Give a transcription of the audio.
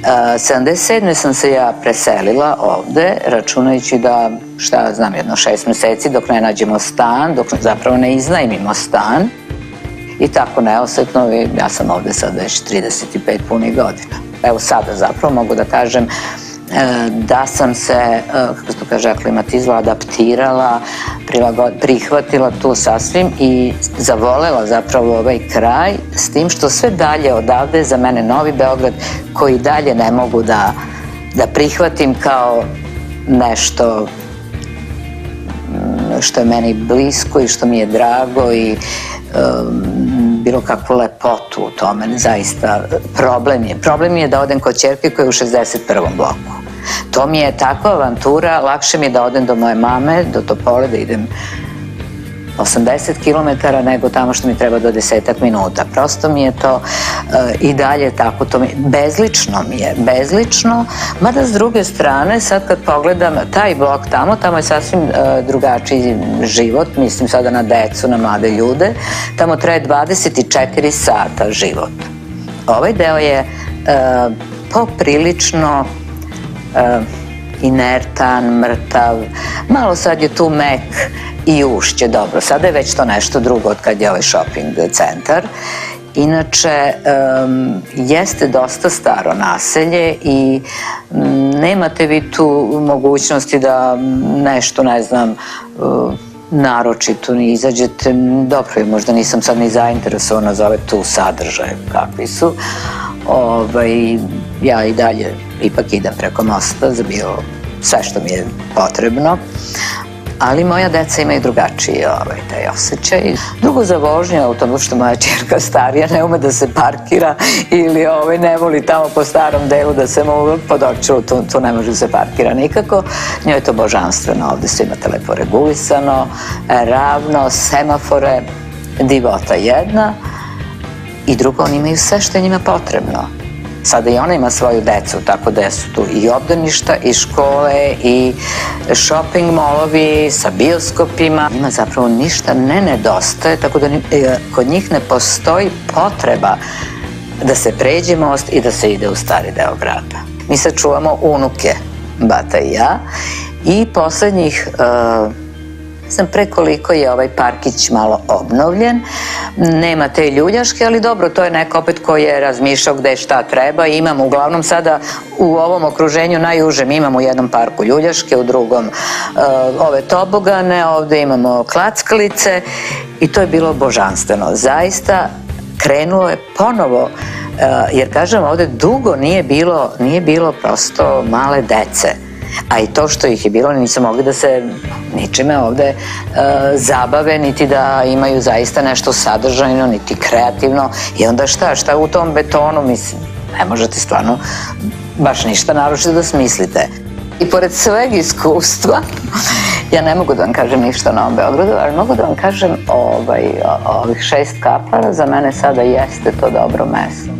77. sam se ja preselila ovde, računajući da, šta ja znam, jedno 6 meseci dok ne nađemo stan, dok zapravo ne iznajmimo stan. I tako neosetno, ja sam ovde sad već 35 punih godina. Evo sada zapravo mogu da kažem da sam se, kako se to kaže, aklimatizovala, adaptirala, prihvatila tu sasvim i zavolela zapravo ovaj kraj, s tim što sve dalje odavde za mene Novi Beograd, koji dalje ne mogu da prihvatim kao nešto što je meni blisko i što mi je drago i bilo kakvu lepotu u tome, zaista problem je da odem kod ćerke koja je u 61. bloku. To mi je takva avantura, lakše mi je da odem do moje mame, do Topole, da idem 80 km nego tamo što mi treba do 10 minuta. Prosto mi je to i dalje tako, bezlično mi je, bezlično, mada s druge strane, sad kad pogledam taj blok tamo je sasvim drugačiji život, mislim sada na decu, na mlade ljude, tamo traje 24 sata život. Ovaj deo je poprilično inertan, mrtav, malo sad je tu mek i Ušće, dobro, sada je već to nešto drugo od kad je ovaj shopping centar. Inače, jeste dosta staro naselje i nemate vi tu mogućnosti da nešto, ne znam, naročito ni izađete. Dobro, možda nisam sad ni zainteresovana za ove tu sadržaje kakvi su. Ja i dalje ipak idem preko mosta za bilo sve što mi je potrebno, ali moja deca imaju drugačiji taj osjećaj. Drugo, za vožnju autobus, što moja ćerka starija ne ume da se parkira ili ne voli tamo po starom delu da se mu pod Dorčulu, tu ne može da se parkira nikako. Njoj je to božanstveno, ovde sve imate lepo regulisano, ravno, semafore, divota jedna. I drugo, oni imaju sve što je njima potrebno. Sada i ona ima svoju decu, tako da su tu i obdaništa, i škole, i shopping molovi sa bioskopima. Njima zapravo ništa ne nedostaje, tako da kod njih ne postoji potreba da se pređe most i da se ide u stari deo grada. Mi sad čuvamo unuke, bata i ja, i poslednjih ne znam pre koliko je ovaj parkić malo obnovljen, nema te ljuljaške, ali dobro, to je neko opet ko je razmišljao gde šta treba. Imamo uglavnom sada u ovom okruženju najužem, imamo u jednom parku ljuljaške, u drugom ove tobogane, ovde imamo klackalice i to je bilo božanstveno. Zaista krenulo je ponovo, jer kažem ovde dugo nije bilo prosto male dece. A i to što ih je bilo, nisu mogli da se ničime ovde zabave, niti da imaju zaista nešto sadržajno, niti kreativno. I onda šta u tom betonu, mislim, ne možete stvarno baš ništa naročito da smislite. I pored sveg iskustva, ja ne mogu da vam kažem ništa o Novom Beogradu, ali mogu da vam kažem ovih 6 kapara, za mene sada jeste to dobro mesto.